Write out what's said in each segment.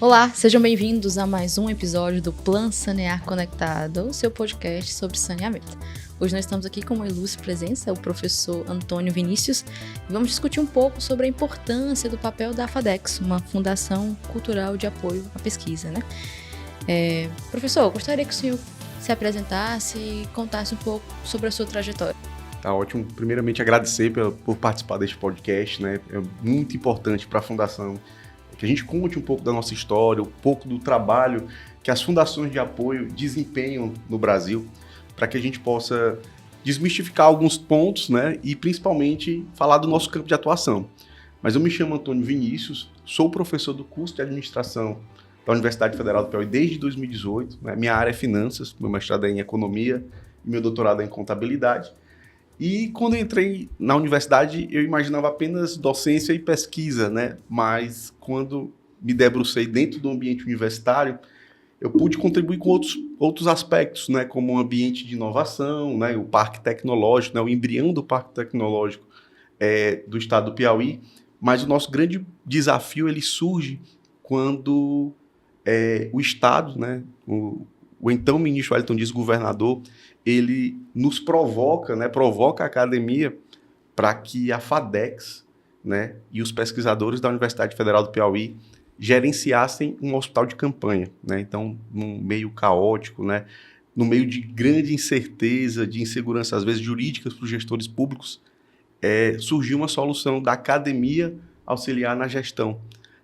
Olá, sejam bem-vindos a mais um episódio do Plan Sanear Conectado, o seu podcast sobre saneamento. Hoje nós estamos aqui com uma ilustre presença, o professor Antônio Vinícius, e vamos discutir um pouco sobre a importância do papel da FADECS, uma fundação cultural de apoio à pesquisa, né? Professor, eu gostaria que o senhor se apresentasse e contasse um pouco sobre a sua trajetória. Tá ótimo. Primeiramente, agradecer por participar deste podcast, né? É muito importante para a Fundação que a gente conte um pouco da nossa história, um pouco do trabalho que as fundações de apoio desempenham no Brasil, para que a gente possa desmistificar alguns pontos, né? E principalmente falar do nosso campo de atuação. Mas eu me chamo Antônio Vinícius, sou professor do curso de administração da Universidade Federal do Piauí desde 2018. Né? Minha área é finanças, meu mestrado é em economia e meu doutorado é em contabilidade. E quando eu entrei na universidade, eu imaginava apenas docência e pesquisa, né? Mas quando me debrucei dentro do ambiente universitário, eu pude contribuir com outros aspectos, né? Como o ambiente de inovação, né? O parque tecnológico, né? O embrião do parque tecnológico do estado do Piauí. Mas o nosso grande desafio ele surge quando o estado, né? O então ministro Wellington Dias, governador, ele nos provoca, né, provoca a academia para que a FADECS, né, e os pesquisadores da Universidade Federal do Piauí gerenciassem um hospital de campanha. Né? Então, num meio caótico, né, no meio de grande incerteza, de insegurança, às vezes, jurídicas para os gestores públicos, surgiu uma solução da academia auxiliar na gestão.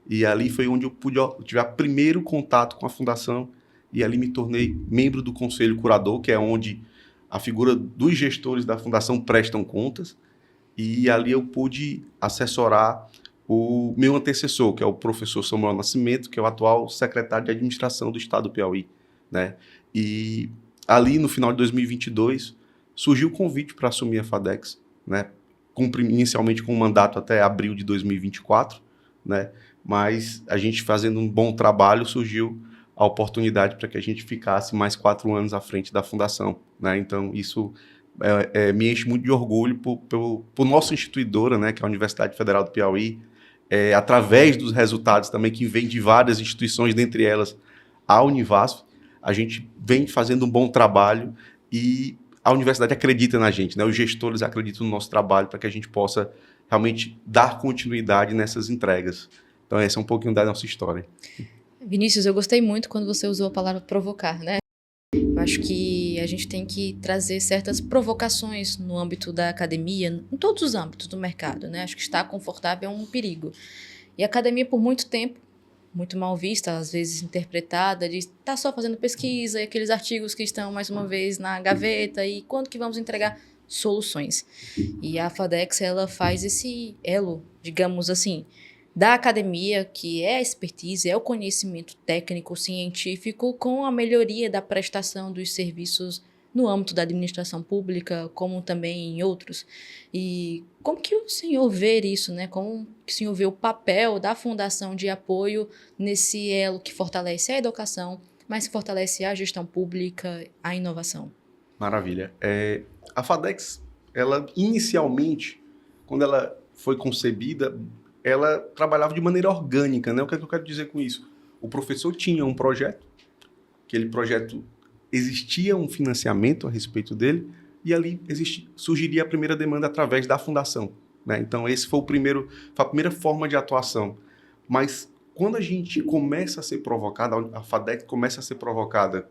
E ali foi onde eu tive o primeiro contato com a fundação, e ali me tornei membro do Conselho Curador, que é onde a figura dos gestores da fundação prestam contas, e ali eu pude assessorar o meu antecessor, que é o professor Samuel Nascimento, que é o atual secretário de administração do estado do Piauí. Né? E ali, no final de 2022, surgiu o convite para assumir a FADECS, né? Inicialmente com um mandato até abril de 2024, né? Mas a gente fazendo um bom trabalho, surgiu a oportunidade para que a gente ficasse mais 4 anos à frente da fundação. Né? Então, isso me enche muito de orgulho por nossa instituidora, né, que é a Universidade Federal do Piauí, através dos resultados também que vem de várias instituições, dentre elas a Univasf, a gente vem fazendo um bom trabalho e a universidade acredita na gente, né? Os gestores acreditam no nosso trabalho para que a gente possa realmente dar continuidade nessas entregas. Então, essa é um pouquinho da nossa história. Vinícius, eu gostei muito quando você usou a palavra provocar, né? Eu acho que a gente tem que trazer certas provocações no âmbito da academia, em todos os âmbitos do mercado, né? Acho que estar confortável é um perigo. E a academia, por muito tempo, muito mal vista, às vezes interpretada, de estar só fazendo pesquisa e aqueles artigos que estão, mais uma vez, na gaveta e quando que vamos entregar soluções. E a FADECS, ela faz esse elo, digamos assim, da academia, que é a expertise, é o conhecimento técnico, científico, com a melhoria da prestação dos serviços no âmbito da administração pública, como também em outros. E como que o senhor vê isso, né? Como que o senhor vê o papel da Fundação de Apoio nesse elo que fortalece a educação, mas que fortalece a gestão pública, a inovação? Maravilha. A FADECS, ela inicialmente, quando ela foi concebida, ela trabalhava de maneira orgânica, né? O que é que eu quero dizer com isso? O professor tinha um projeto, aquele projeto existia um financiamento a respeito dele, e ali surgiria a primeira demanda através da fundação. Né? Então, esse foi a primeira forma de atuação. Mas quando a gente começa a ser provocada, a FADECS começa a ser provocada,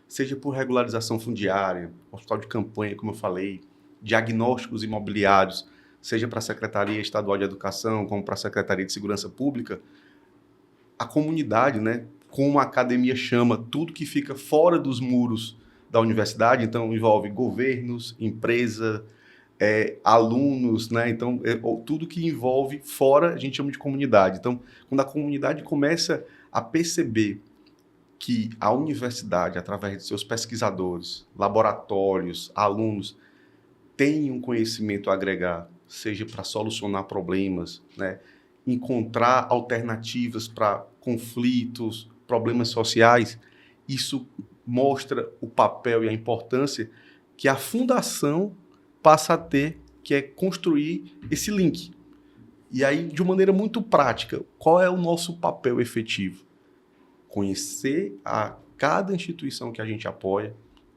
seja por regularização fundiária, hospital de campanha, como eu falei, diagnósticos imobiliários, seja para a Secretaria Estadual de Educação, como para a Secretaria de Segurança Pública, a comunidade, né, como a academia chama, tudo que fica fora dos muros da universidade, então envolve governos, empresa, alunos, né, então tudo que envolve fora, a gente chama de comunidade. Então, quando a comunidade começa a perceber que a universidade, através de seus pesquisadores, laboratórios, alunos, tem um conhecimento a agregar, seja para solucionar problemas, né? Encontrar alternativas para conflitos, problemas sociais, isso mostra o papel e a importância que a fundação passa a ter, que é construir esse link. E aí, de uma maneira muito prática, qual é o nosso papel efetivo? conhecer a cada instituição que a gente apoia,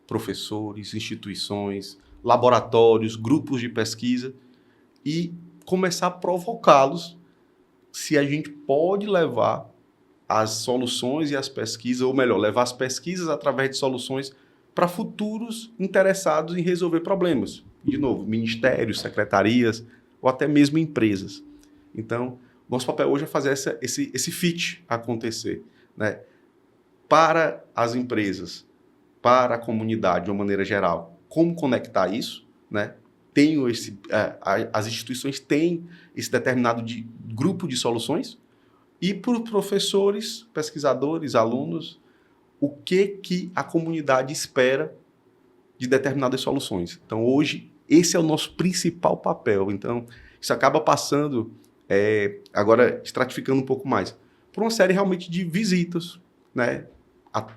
professores, instituições, laboratórios, grupos de pesquisa, e começar a provocá-los se a gente pode levar as soluções e as pesquisas, ou melhor, levar as pesquisas através de soluções para futuros interessados em resolver problemas. De novo, ministérios, secretarias ou até mesmo empresas. Então, nosso papel hoje é fazer esse fit acontecer, né? Para as empresas, para a comunidade de uma maneira geral. Como conectar isso, né? As instituições têm esse determinado grupo de soluções, e para os professores, pesquisadores, alunos, o que a comunidade espera de determinadas soluções. Então, hoje, esse é o nosso principal papel. Então, isso acaba passando, agora estratificando um pouco mais, por uma série realmente de visitas, né,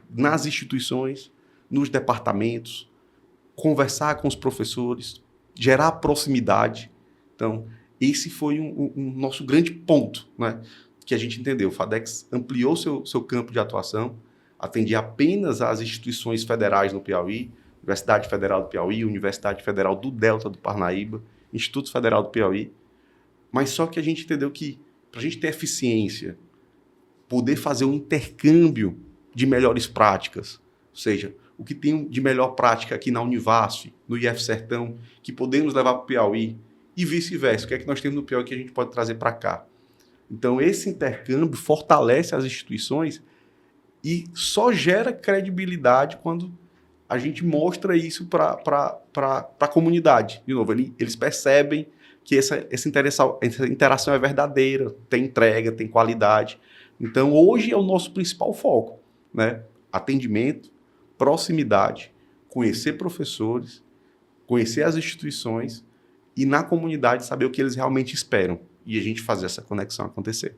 nas instituições, nos departamentos, conversar com os professores, gerar proximidade. Então, esse foi um nosso grande ponto, né, que a gente entendeu. O FADEX ampliou seu campo de atuação, atendia apenas às instituições federais no Piauí, Universidade Federal do Piauí, Universidade Federal do Delta do Parnaíba, Instituto Federal do Piauí. Mas só que a gente entendeu que, para a gente ter eficiência, poder fazer um intercâmbio de melhores práticas, ou seja, o que tem de melhor prática aqui na Univasf, no IF Sertão, que podemos levar para o Piauí, e vice-versa. O que é que nós temos no Piauí que a gente pode trazer para cá? Então, esse intercâmbio fortalece as instituições e só gera credibilidade quando a gente mostra isso para a comunidade. De novo, eles percebem que essa interação é verdadeira, tem entrega, tem qualidade. Então, hoje é o nosso principal foco, né? Atendimento, proximidade, conhecer professores, conhecer as instituições e, na comunidade, saber o que eles realmente esperam e a gente fazer essa conexão acontecer.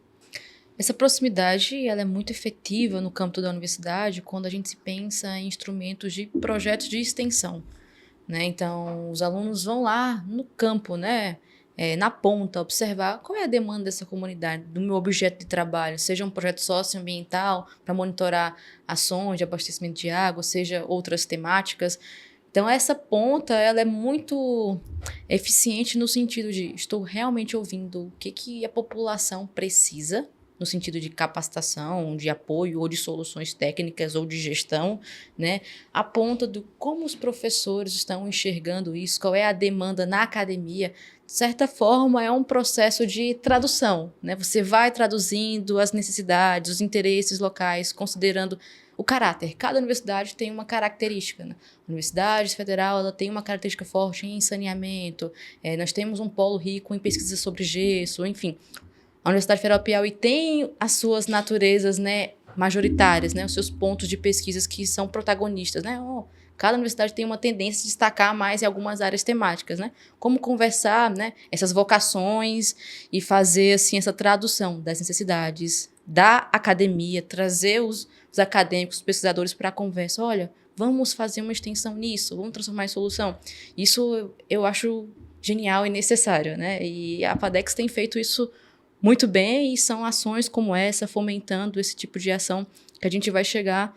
Essa proximidade ela é muito efetiva no campo da universidade quando a gente se pensa em instrumentos de projetos de extensão, né? Então, os alunos vão lá no campo, né? Na ponta, observar qual é a demanda dessa comunidade, do meu objeto de trabalho, seja um projeto socioambiental para monitorar ações de abastecimento de água, seja outras temáticas. Então, essa ponta ela é muito eficiente no sentido de estou realmente ouvindo o que a população precisa, no sentido de capacitação, de apoio, ou de soluções técnicas, ou de gestão, né? A ponta do como os professores estão enxergando isso, qual é a demanda na academia. De certa forma, é um processo de tradução, né? Você vai traduzindo as necessidades, os interesses locais, considerando o caráter. Cada universidade tem uma característica, né? A Universidade Federal ela tem uma característica forte em saneamento, nós temos um polo rico em pesquisa sobre gesso, enfim. A Universidade Federal do Piauí tem as suas naturezas, né, majoritárias, né, os seus pontos de pesquisas que são protagonistas, né? Cada universidade tem uma tendência a destacar mais em algumas áreas temáticas, né? Como conversar, né, essas vocações e fazer assim essa tradução das necessidades da academia, trazer os acadêmicos, os pesquisadores para a conversa. Olha, vamos fazer uma extensão nisso, vamos transformar em solução. Isso eu acho genial e necessário, né? E a FADEX tem feito isso muito bem, e são ações como essa, fomentando esse tipo de ação, que a gente vai chegar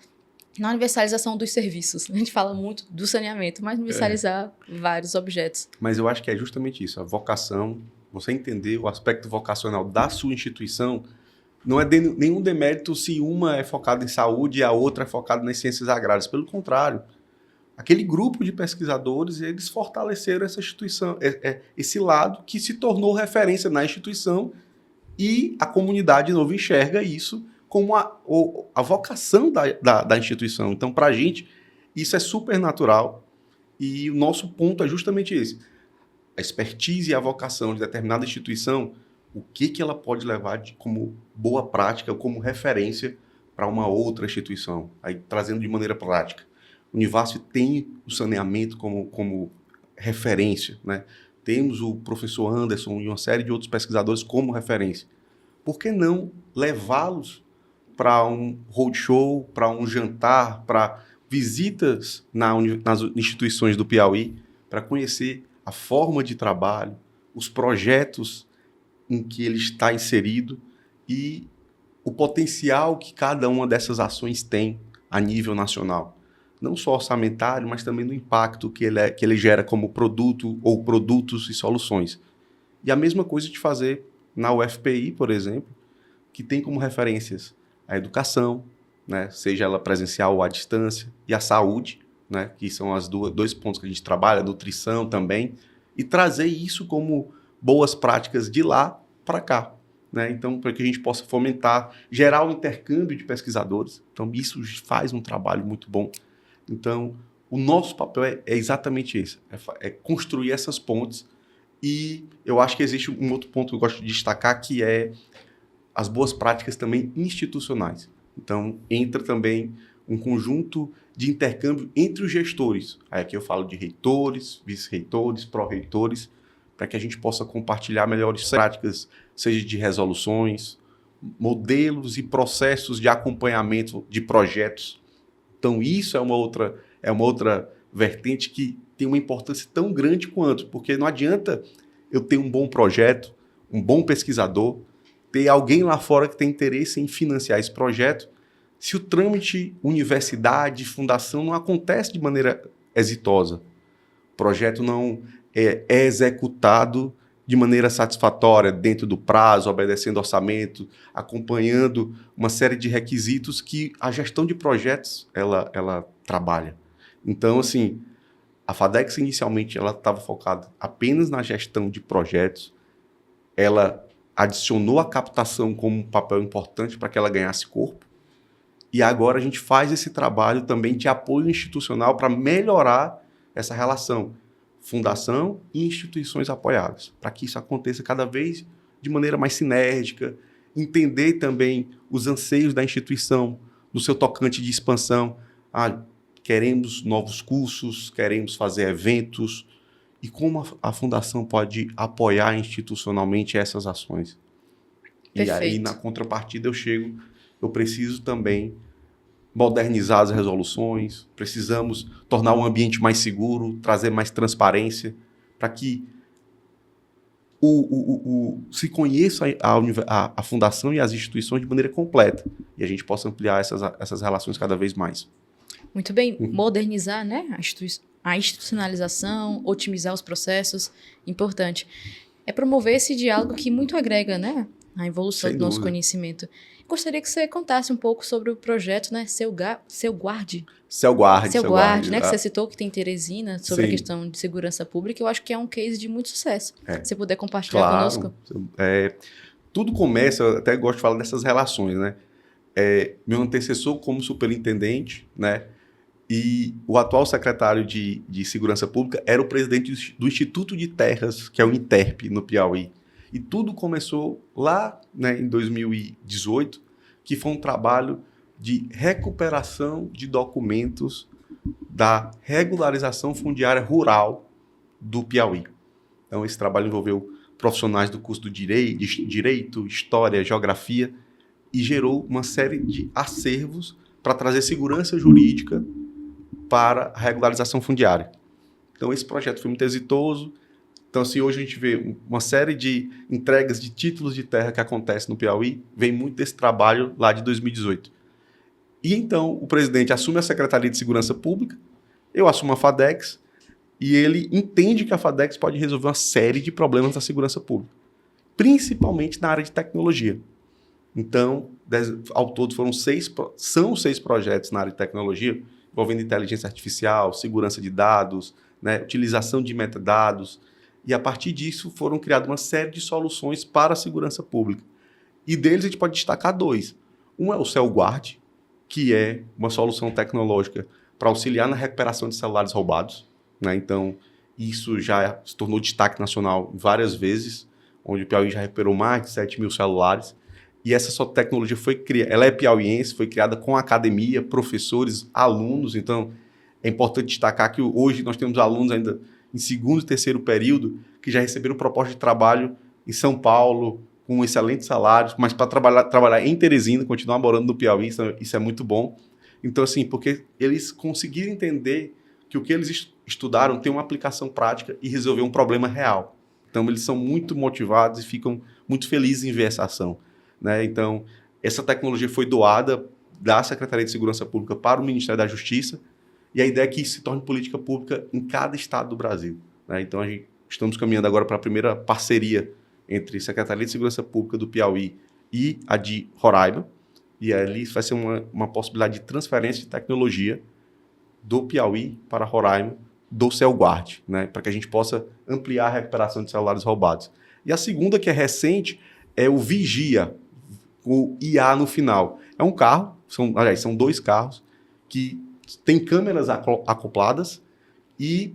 na universalização dos serviços. A gente fala muito do saneamento, mas universalizar vários objetos. Mas eu acho que é justamente isso, a vocação, você entender o aspecto vocacional da sua instituição, não é nenhum demérito se uma é focada em saúde e a outra é focada nas ciências agrárias. Pelo contrário, aquele grupo de pesquisadores, eles fortaleceram essa instituição, esse lado que se tornou referência na instituição. E a comunidade, de novo, enxerga isso como a vocação da instituição. Então, para a gente, isso é super natural. E o nosso ponto é justamente esse. A expertise e a vocação de determinada instituição, o que ela pode levar como boa prática, como referência para uma outra instituição. Aí, trazendo de maneira prática. O Univasf tem o saneamento como referência, né? Temos o professor Anderson e uma série de outros pesquisadores como referência. Por que não levá-los para um roadshow, para um jantar, para visitas nas instituições do Piauí, para conhecer a forma de trabalho, os projetos em que ele está inserido e o potencial que cada uma dessas ações tem a nível nacional. Não só orçamentário, mas também no impacto que ele gera como produto ou produtos e soluções. E a mesma coisa de fazer na UFPI, por exemplo, que tem como referências a educação, né, seja ela presencial ou à distância, e a saúde, né, que são os dois pontos que a gente trabalha, a nutrição também, e trazer isso como boas práticas de lá para cá. Né? Então, para que a gente possa fomentar, gerar um intercâmbio de pesquisadores. Então, isso faz um trabalho muito bom. Então, o nosso papel é exatamente esse, é construir essas pontes. E eu acho que existe um outro ponto que eu gosto de destacar, que é as boas práticas também institucionais. Então, entra também um conjunto de intercâmbio entre os gestores. Aí aqui eu falo de reitores, vice-reitores, pró-reitores, para que a gente possa compartilhar melhores práticas, seja de resoluções, modelos e processos de acompanhamento de projetos. Então, isso é uma outra vertente que tem uma importância tão grande quanto, porque não adianta eu ter um bom projeto, um bom pesquisador, ter alguém lá fora que tem interesse em financiar esse projeto, se o trâmite universidade, fundação não acontece de maneira exitosa. O projeto não é executado de maneira satisfatória, dentro do prazo, obedecendo orçamento, acompanhando uma série de requisitos que a gestão de projetos ela trabalha. Então, assim, a FADEX inicialmente ela estava focada apenas na gestão de projetos, ela adicionou a captação como um papel importante para que ela ganhasse corpo, e agora a gente faz esse trabalho também de apoio institucional para melhorar essa relação fundação e instituições apoiadas, para que isso aconteça cada vez de maneira mais sinérgica, entender também os anseios da instituição, no seu tocante de expansão. Queremos novos cursos, queremos fazer eventos, e como a fundação pode apoiar institucionalmente essas ações. Perfeito. E aí, na contrapartida, eu preciso também modernizar as resoluções, precisamos tornar o ambiente mais seguro, trazer mais transparência, para que se conheça a fundação e as instituições de maneira completa, e a gente possa ampliar essas relações cada vez mais. Muito bem, modernizar, né, a institucionalização, otimizar os processos, importante. É promover esse diálogo que muito agrega, né, a evolução do nosso conhecimento. Gostaria que você contasse um pouco sobre o projeto, né, CELGUARD, né, que você citou, que tem em Teresina, sobre a questão de segurança pública. Eu acho que é um case de muito sucesso. Se você puder compartilhar conosco. Tudo começa, eu até gosto de falar dessas relações, né? Meu antecessor como superintendente, né, e o atual secretário de Segurança Pública era o presidente do Instituto de Terras, que é o INTERP, no Piauí. E tudo começou lá, né, em 2018, que foi um trabalho de recuperação de documentos da regularização fundiária rural do Piauí. Então, esse trabalho envolveu profissionais do curso do direito, história, geografia, e gerou uma série de acervos para trazer segurança jurídica para a regularização fundiária. Então, esse projeto foi muito exitoso. Então, assim, hoje a gente vê uma série de entregas de títulos de terra que acontece no Piauí, vem muito desse trabalho lá de 2018. E então, o presidente assume a Secretaria de Segurança Pública, eu assumo a FADEX, e ele entende que a FADEX pode resolver uma série de problemas da segurança pública, principalmente na área de tecnologia. Então, ao todo são seis projetos na área de tecnologia, envolvendo inteligência artificial, segurança de dados, né, utilização de metadados, e a partir disso foram criadas uma série de soluções para a segurança pública. E deles a gente pode destacar dois. Um é o CELGUARD, que é uma solução tecnológica para auxiliar na recuperação de celulares roubados, né? Então, isso já se tornou destaque nacional várias vezes, onde o Piauí já recuperou mais de 7 mil celulares. E essa tecnologia ela é piauiense, foi criada com a academia, professores, alunos. Então, é importante destacar que hoje nós temos alunos ainda em segundo e terceiro período que já receberam proposta de trabalho em São Paulo, com excelentes salários, mas para trabalhar em Teresina, continuar morando no Piauí, isso é muito bom. Então, assim, porque eles conseguiram entender que o que eles estudaram tem uma aplicação prática e resolver um problema real. Então, eles são muito motivados e ficam muito felizes em ver essa ação, né? Então, Essa tecnologia foi doada da Secretaria de Segurança Pública para o Ministério da Justiça, e a ideia é que isso se torne política pública em cada estado do Brasil, né? Então, estamos caminhando agora para a primeira parceria entre a Secretaria de Segurança Pública do Piauí e a de Roraima, e ali vai ser uma possibilidade de transferência de tecnologia do Piauí para Roraima, do CellGuard, né? Para que a gente possa ampliar a recuperação de celulares roubados. E a segunda, que é recente, é o Vigia, o IA no final. É um carro, são 2 carros, que tem câmeras acopladas e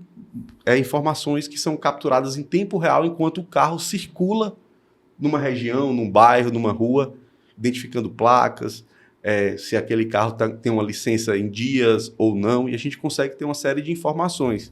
informações que são capturadas em tempo real enquanto o carro circula numa região, num bairro, numa rua, identificando placas, se aquele carro tem uma licença em dias ou não, e a gente consegue ter uma série de informações.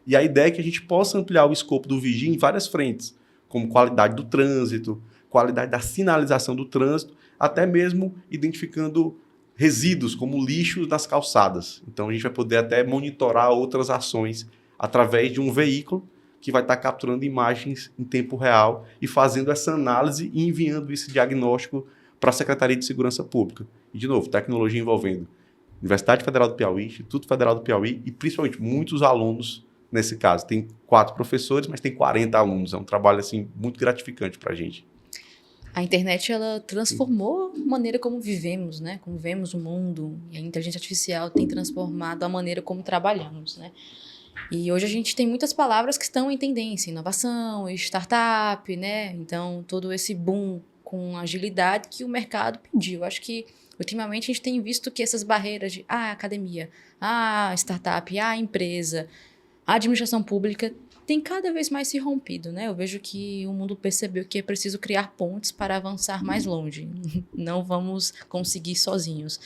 E a ideia é que a gente possa ampliar o escopo do Vigia em várias frentes, como qualidade do trânsito, qualidade da sinalização do trânsito, até mesmo identificando resíduos, como lixos nas calçadas. Então, a gente vai poder até monitorar outras ações através de um veículo que vai estar capturando imagens em tempo real e fazendo essa análise e enviando esse diagnóstico para a Secretaria de Segurança Pública. E, de novo, tecnologia envolvendo Universidade Federal do Piauí, Instituto Federal do Piauí e, principalmente, muitos alunos nesse caso. Tem 4 professores, mas tem 40 alunos. É um trabalho assim, muito gratificante para a gente. A internet, ela transformou a maneira como vivemos, né? Como vemos o mundo. E a inteligência artificial tem transformado a maneira como trabalhamos, né? E hoje a gente tem muitas palavras que estão em tendência. Inovação, startup, né? Então, todo esse boom com agilidade que o mercado pediu. Acho que, ultimamente, a gente tem visto que essas barreiras de academia, startup, empresa, a administração pública tem cada vez mais se rompido, né? Eu vejo que o mundo percebeu que é preciso criar pontes para avançar mais longe. Não vamos conseguir sozinhos.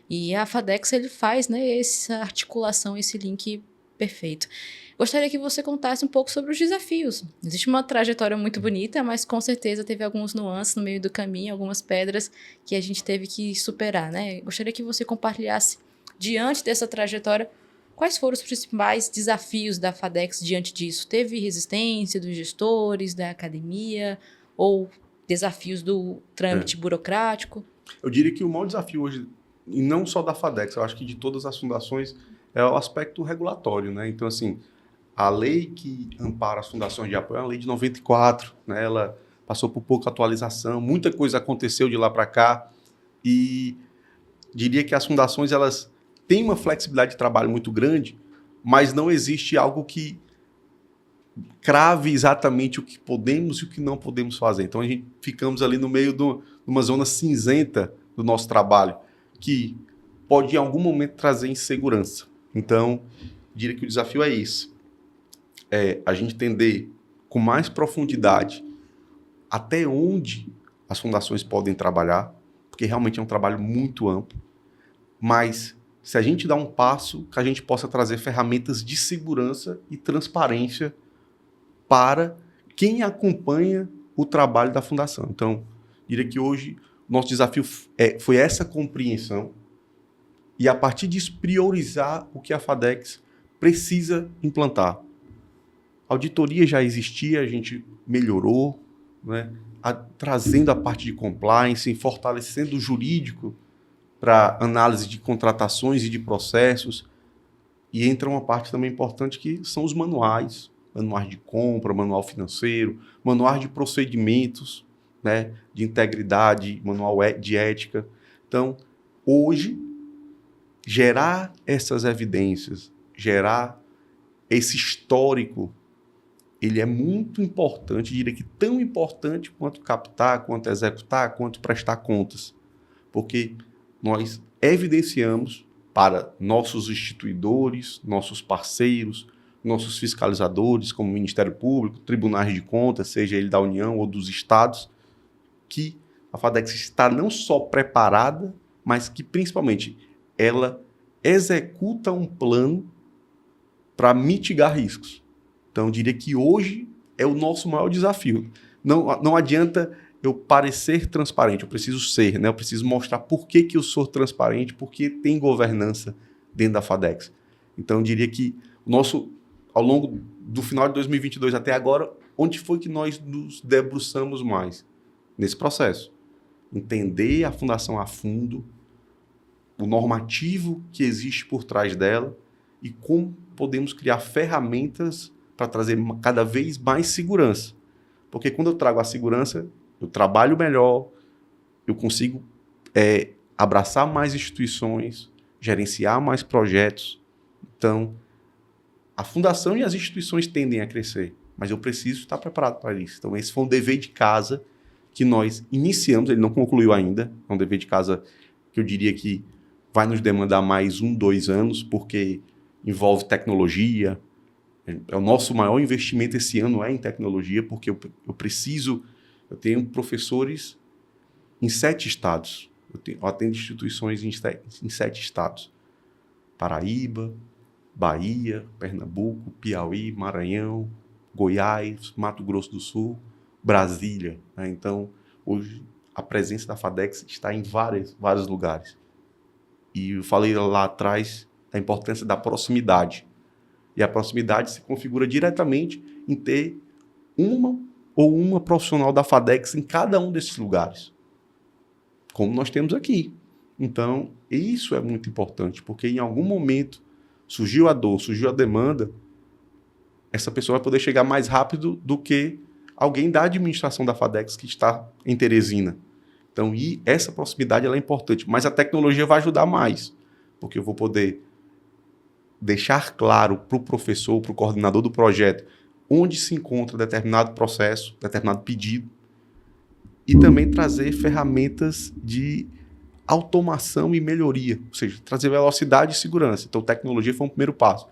E a FADEX, ele faz, né, essa articulação, esse link perfeito. Gostaria que você contasse um pouco sobre os desafios. Existe uma trajetória muito bonita, mas com certeza teve alguns nuances no meio do caminho, algumas pedras que a gente teve que superar, né? Gostaria que você compartilhasse, diante dessa trajetória, quais foram os principais desafios da FADEX diante disso? Teve resistência dos gestores, da academia, ou desafios do trâmite burocrático? Eu diria que o maior desafio hoje, e não só da FADEX, eu acho que de todas as fundações, é o aspecto regulatório, né? Então, assim, a lei que ampara as fundações de apoio é a lei de 94, né? Ela passou por pouca atualização, muita coisa aconteceu de lá para cá, e diria que as fundações, elas têm uma flexibilidade de trabalho muito grande, mas não existe algo que crave exatamente o que podemos e o que não podemos fazer. Então, a gente ficamos ali no meio de uma zona cinzenta do nosso trabalho, que pode, em algum momento, trazer insegurança. Então, diria que o desafio é isso. A gente entender com mais profundidade até onde as fundações podem trabalhar, porque realmente é um trabalho muito amplo, mas se a gente dá um passo, que a gente possa trazer ferramentas de segurança e transparência para quem acompanha o trabalho da fundação. Então, diria que hoje o nosso desafio foi essa compreensão e, a partir disso, priorizar o que a FADEX precisa implantar. A auditoria já existia, a gente melhorou, né? Trazendo a parte de compliance, fortalecendo o jurídico para análise de contratações e de processos. E entra uma parte também importante que são os manuais de compra, manual financeiro, manuais de procedimentos, né, de integridade, manual de ética. Então, hoje, gerar essas evidências, gerar esse histórico, ele é muito importante, diria que tão importante quanto captar, quanto executar, quanto prestar contas. Porque nós evidenciamos para nossos instituidores, nossos parceiros, nossos fiscalizadores, como o Ministério Público, tribunais de contas, seja ele da União ou dos estados, que a FADEX está não só preparada, mas que, principalmente, ela executa um plano para mitigar riscos. Então, eu diria que hoje é o nosso maior desafio. Não adianta eu parecer transparente, eu preciso ser, né? Eu preciso mostrar por que eu sou transparente, porque tem governança dentro da FADEX. Então, eu diria que ao longo do final de 2022 até agora, onde foi que nós nos debruçamos mais? Nesse processo. entender a fundação a fundo, o normativo que existe por trás dela e como podemos criar ferramentas para trazer cada vez mais segurança. Porque quando eu trago a segurança, eu trabalho melhor, eu consigo abraçar mais instituições, gerenciar mais projetos. Então, a fundação e as instituições tendem a crescer, mas eu preciso estar preparado para isso. Então, esse foi um dever de casa que nós iniciamos, ele não concluiu ainda, é um dever de casa que eu diria que vai nos demandar mais 1, 2 anos, porque envolve tecnologia. O nosso maior investimento esse ano é em tecnologia, porque eu tenho professores em 7 estados. Eu atendo instituições em 7 estados. Paraíba, Bahia, Pernambuco, Piauí, Maranhão, Goiás, Mato Grosso do Sul, Brasília. Né? Então, hoje, a presença da FADECS está em vários lugares. E eu falei lá atrás da importância da proximidade. E a proximidade se configura diretamente em ter uma profissional da FADECS em cada um desses lugares, como nós temos aqui. Então, isso é muito importante, porque em algum momento surgiu a dor, surgiu a demanda, essa pessoa vai poder chegar mais rápido do que alguém da administração da FADECS que está em Teresina. Então, e essa proximidade ela é importante, mas a tecnologia vai ajudar mais, porque eu vou poder deixar claro para o professor, para o coordenador do projeto, onde se encontra determinado processo, determinado pedido, e também trazer ferramentas de automação e melhoria, ou seja, trazer velocidade e segurança. Então, tecnologia foi um primeiro passo.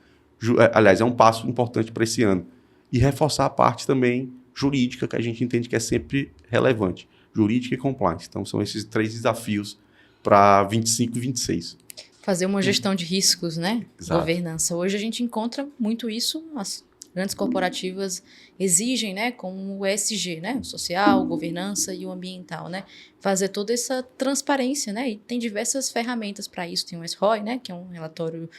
Aliás, é um passo importante para esse ano. E reforçar a parte também jurídica, que a gente entende que é sempre relevante. Jurídica e compliance. Então, são esses 3 desafios para 25 e 26. Fazer uma gestão de riscos, né? Exato. Governança. Hoje a gente encontra muito isso, as grandes corporativas exigem, né, como o ESG, né, o social, governança e o ambiental, né, fazer toda essa transparência, né, e tem diversas ferramentas para isso, tem o SROI, né, que é um relatório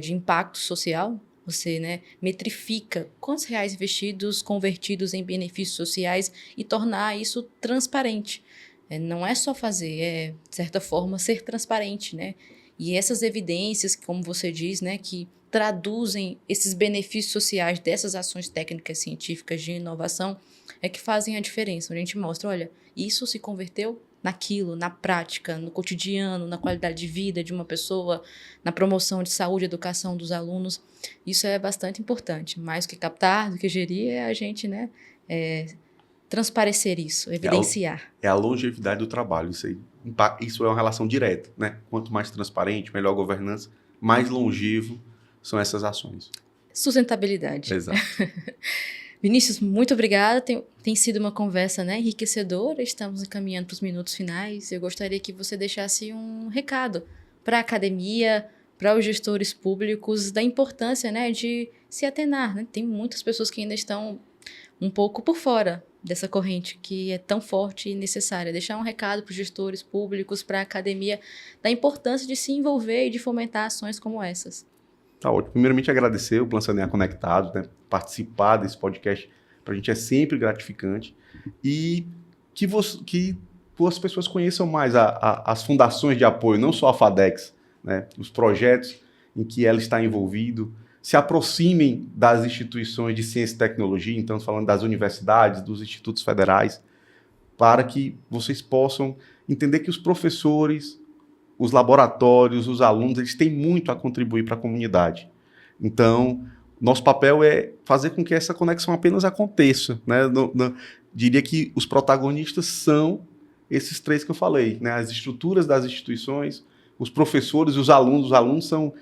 de impacto social, você, né, metrifica quantos reais investidos, convertidos em benefícios sociais e tornar isso transparente. Não é só fazer, de certa forma, ser transparente, né, e essas evidências, como você diz, né, que traduzem esses benefícios sociais dessas ações técnicas científicas de inovação é que fazem a diferença. A gente mostra, olha, isso se converteu naquilo, na prática, no cotidiano, na qualidade de vida de uma pessoa, na promoção de saúde e educação dos alunos. Isso é bastante importante. Mais do que captar, do que gerir, é a gente, né, transparecer isso, evidenciar. É a longevidade do trabalho. Isso é uma relação direta, né? Quanto mais transparente, melhor governança, mais longevo são essas ações. Sustentabilidade. Exato. Vinícius, muito obrigada. Tem sido uma conversa, né, enriquecedora. Estamos encaminhando para os minutos finais. Eu gostaria que você deixasse um recado para a academia, para os gestores públicos, da importância, né, de se atenar. Né? Tem muitas pessoas que ainda estão um pouco por fora dessa corrente que é tão forte e necessária. Deixar um recado para os gestores públicos, para a academia, da importância de se envolver e de fomentar ações como essas. Tá ótimo. Primeiramente, agradecer o Plan Sanear Conectados, né? Participar desse podcast para a gente é sempre gratificante e que as pessoas conheçam mais as fundações de apoio, não só a FADECS, né? Os projetos em que ela está envolvido, se aproximem das instituições de ciência e tecnologia, então falando das universidades, dos institutos federais, para que vocês possam entender que os professores, os laboratórios, os alunos, eles têm muito a contribuir para a comunidade. Então, nosso papel é fazer com que essa conexão apenas aconteça. Né? Diria que os protagonistas são esses 3 que eu falei, né? As estruturas das instituições, os professores e os alunos. Os alunos são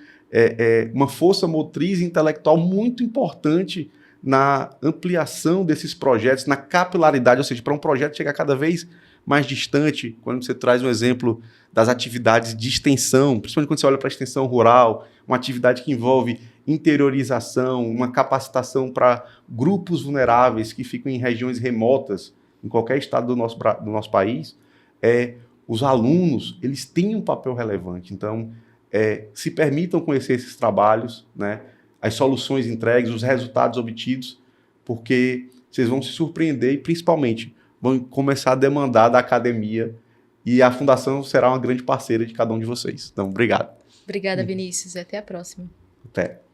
uma força motriz intelectual muito importante na ampliação desses projetos, na capilaridade, ou seja, para um projeto chegar cada vez mais distante, quando você traz um exemplo das atividades de extensão, principalmente quando você olha para a extensão rural, uma atividade que envolve interiorização, uma capacitação para grupos vulneráveis que ficam em regiões remotas, em qualquer estado do nosso país, os alunos, eles têm um papel relevante. Então, se permitam conhecer esses trabalhos, né, as soluções entregues, os resultados obtidos, porque vocês vão se surpreender e, principalmente, vão começar a demandar da academia e a Fundação será uma grande parceira de cada um de vocês. Então, obrigado. Obrigada, Vinícius. Até a próxima. Até.